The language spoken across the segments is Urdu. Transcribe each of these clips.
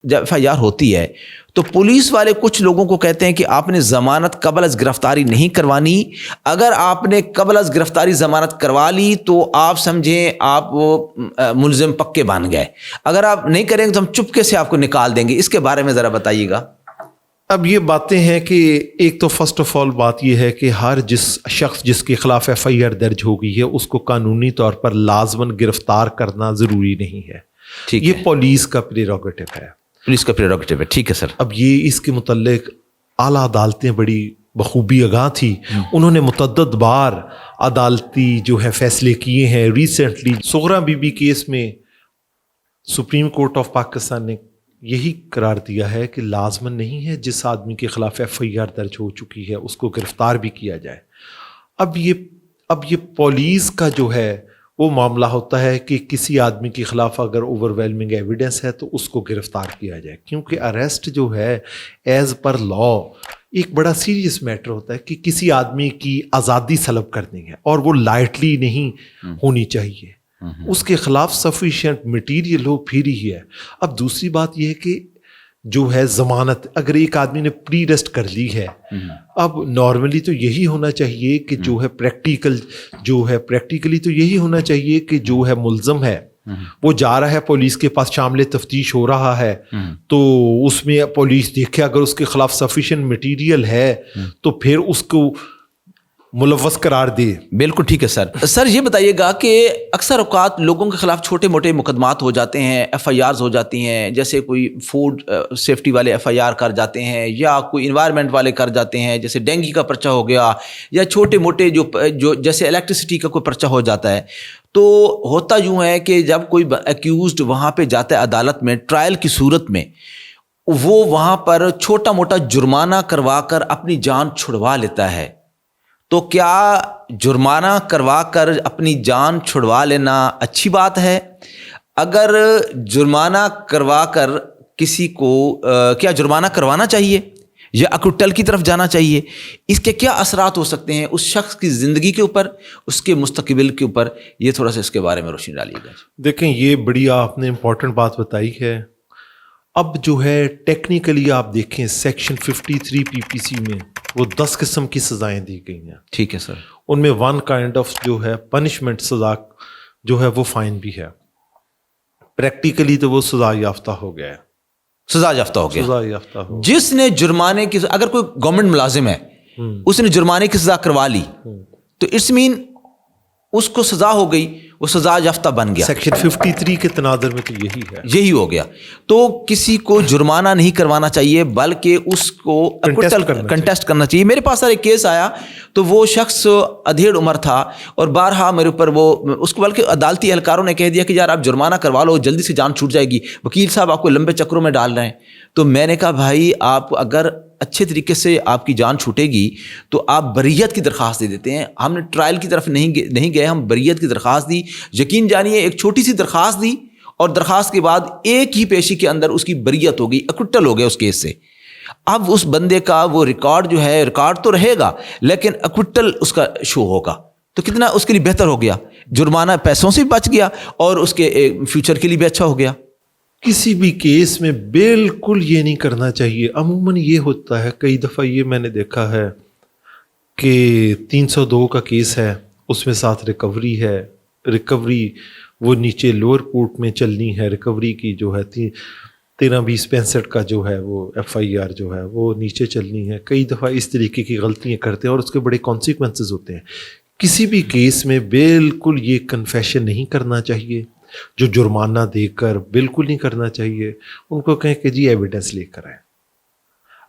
جب ایف آئی آر ہوتی ہے تو پولیس والے کچھ لوگوں کو کہتے ہیں کہ آپ نے ضمانت قبل از گرفتاری نہیں کروانی. اگر آپ نے قبل از گرفتاری ضمانت کروا لی تو آپ سمجھیں آپ وہ ملزم پکے بن گئے. اگر آپ نہیں کریں گے تو ہم چپکے سے آپ کو نکال دیں گے. اس کے بارے میں ذرا بتائیے گا. اب یہ باتیں ہیں کہ ایک تو فرسٹ آف آل بات یہ ہے کہ ہر شخص جس کے خلاف ایف آئی آر درج ہو گئی ہے اس کو قانونی طور پر لازماً گرفتار کرنا ضروری نہیں ہے. یہ پولیس کا پریروگیٹو ہے. پولیس کا پریروگیٹو ہے. ٹھیک ہے سر. اب یہ اس کے متعلق اعلیٰ عدالتیں بڑی بخوبی آگاہ تھی. انہوں نے متعدد بار عدالتی جو ہے فیصلے کیے ہیں. Recently Sughra be be case میں سپریم کورٹ آف پاکستان نے یہی قرار دیا ہے کہ لازماً نہیں ہے جس آدمی کے خلاف ایف آئی آر درج ہو چکی ہے اس کو گرفتار بھی کیا جائے. اب یہ پولیس کا جو ہے وہ معاملہ ہوتا ہے کہ کسی آدمی کے خلاف اگر اوور ویلمنگ ایویڈنس ہے تو اس کو گرفتار کیا جائے، کیونکہ اریسٹ جو ہے ایز پر لا ایک بڑا سیریس میٹر ہوتا ہے کہ کسی آدمی کی آزادی سلب کرنی ہے اور وہ لائٹلی نہیں ہونی چاہیے. اس کے خلاف سفیشینٹ مٹیریل ہو پھر ہی ہے. اب دوسری بات یہ ہے کہ جو ہے ضمانت اگر ایک آدمی نے پری ریسٹ کر لی ہے، اب نارملی تو یہی ہونا چاہیے کہ جو ہے پریکٹیکلی تو یہی ہونا چاہیے کہ جو ہے ملزم ہے وہ جا رہا ہے پولیس کے پاس، شامل تفتیش ہو رہا ہے تو اس میں پولیس دیکھے اگر اس کے خلاف سفیشینٹ مٹیریل ہے تو پھر اس کو ملوث قرار دے. بالکل ٹھیک ہے سر. سر یہ بتائیے گا کہ اکثر اوقات لوگوں کے خلاف چھوٹے موٹے مقدمات ہو جاتے ہیں، ایف آئی آرز ہو جاتی ہیں، جیسے کوئی فوڈ سیفٹی والے ایف آئی آر کر جاتے ہیں یا کوئی انوائرمنٹ والے کر جاتے ہیں، جیسے ڈینگی کا پرچہ ہو گیا یا چھوٹے موٹے جو جیسے الیکٹریسٹی کا کوئی پرچہ ہو جاتا ہے. تو ہوتا یوں ہے کہ جب کوئی ایکیوزڈ وہاں پہ جاتا ہے عدالت میں ٹرائل کی صورت میں، وہ وہاں پر چھوٹا موٹا جرمانہ کروا کر اپنی جان چھڑوا لیتا ہے. تو کیا جرمانہ کروا کر اپنی جان چھڑوا لینا اچھی بات ہے؟ اگر جرمانہ کروا کر کسی کو کیا جرمانہ کروانا چاہیے یا اکوٹل کی طرف جانا چاہیے؟ اس کے کیا اثرات ہو سکتے ہیں اس شخص کی زندگی کے اوپر، اس کے مستقبل کے اوپر؟ یہ تھوڑا سا اس کے بارے میں روشنی ڈالیے گا. دیکھیں یہ بڑی آپ نے امپورٹنٹ بات بتائی ہے. اب جو ہے ٹیکنیکلی آپ دیکھیں سیکشن 53 پی پی سی میں وہ 10 قسم کی سزائیں دی گئی ہیں. ٹھیک ہے سر. ان میں 1 کائنڈ آف جو ہے پنشمنٹ سزا جو ہے وہ فائن بھی ہے. پریکٹیکلی تو وہ سزا یافتہ ہو گیا ہے. سزا یافتہ ہو گیا. سزا یافتہ ہو. جس نے جرمانے کی، اگر کوئی گورنمنٹ ملازم ہے اس نے جرمانے کی سزا کروا لی تو اٹس مین اس کو سزا ہو گئی، وہ سزا یافتہ بن گیا. سیکشن 53 کے تناظر میں تو یہی ہو گیا. تو کسی کو جرمانہ نہیں کروانا چاہیے بلکہ اس کو کنٹیسٹ کرنا چاہیے. میرے پاس ایک کیس آیا تو وہ شخص ادھیڑ عمر تھا اور بارہا میرے اوپر وہ اس کو بلکہ عدالتی اہلکاروں نے کہہ دیا کہ یار آپ جرمانہ کروا لو، جلدی سے جان چھوٹ جائے گی، وکیل صاحب آپ کو لمبے چکروں میں ڈال رہے ہیں. تو میں نے کہا بھائی آپ اگر اچھے طریقے سے آپ کی جان چھوٹے گی تو آپ بریت کی درخواست دے دیتے ہیں. ہم نے ٹرائل کی طرف نہیں گئے، ہم بریت کی درخواست دی. یقین جانیے ایک چھوٹی سی درخواست دی اور درخواست کے بعد ایک ہی پیشی کے اندر اس کی بریت ہو گئی، اکوٹل ہو گیا اس کیس سے. اب اس بندے کا وہ ریکارڈ جو ہے ریکارڈ تو رہے گا لیکن اکوٹل اس کا شو ہوگا. تو کتنا اس کے لیے بہتر ہو گیا، جرمانہ پیسوں سے بھی بچ گیا اور اس کے فیوچر کے لیے بھی اچھا ہو گیا. کسی بھی کیس میں بالکل یہ نہیں کرنا چاہیے. عموماً یہ ہوتا ہے، کئی دفعہ یہ میں نے دیکھا ہے کہ 302 کا کیس ہے، اس میں ساتھ ریکوری ہے. ریکوری وہ نیچے لوور کورٹ میں چلنی ہے، ریکوری کی جو ہے 13-20-65 کا جو ہے وہ ایف آئی آر جو ہے وہ نیچے چلنی ہے. کئی دفعہ اس طریقے کی غلطیاں کرتے ہیں اور اس کے بڑے کانسیکوینسز ہوتے ہیں. کسی بھی کیس میں بالکل یہ کنفیشن نہیں کرنا چاہیے، جو جرمانہ دے کر بالکل نہیں کرنا چاہیے. ان کو کہیں کہ جی ایویڈنس لے کر آئیں.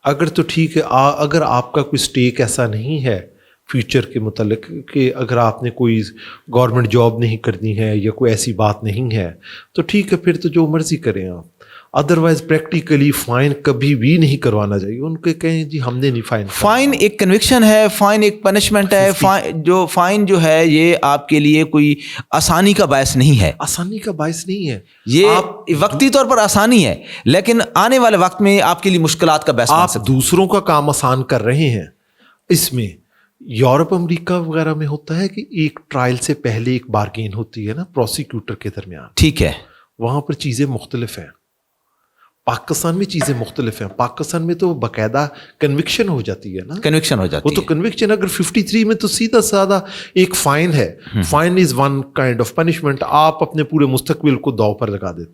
اگر تو ٹھیک ہے، اگر آپ کا کوئی سٹیک ایسا نہیں ہے فیوچر کے متعلق کہ اگر آپ نے کوئی گورنمنٹ جاب نہیں کرنی ہے یا کوئی ایسی بات نہیں ہے تو ٹھیک ہے، پھر تو جو مرضی کریں آپ. ادروائز پریکٹیکلی فائن کبھی بھی نہیں کروانا چاہیے. ان کے کہیں جی ہم نے نہیں فائن ایک کنوکشن ہے، فائن ایک پنشمنٹ ہے. فائن جو ہے یہ آپ کے لیے کوئی آسانی کا باعث نہیں ہے. آسانی کا باعث نہیں ہے، یہ وقتی طور پر آسانی ہے لیکن آنے والے وقت میں آپ کے لیے مشکلات کا باعث. آپ دوسروں کا کام آسان کر رہے ہیں. اس میں یورپ امریکہ وغیرہ میں ہوتا ہے کہ ایک ٹرائل سے پہلے ایک بارگین ہوتی ہے نا پروسیکیوٹر کے درمیان. ٹھیک ہے. وہاں پر چیزیں مختلف ہیں. پاکستان میں چیزیں مختلف ہیں. پاکستان میں تو باقاعدہ کنوکشن ہو جاتی ہے نا, کنوکشن ہو جاتی وہ تو کنوکشن اگر 53 میں تو سیدھا سادہ ایک فائن ہے. Fine is one kind of punishment. آپ اپنے پورے مستقبل کو داؤ پر لگا دیتے.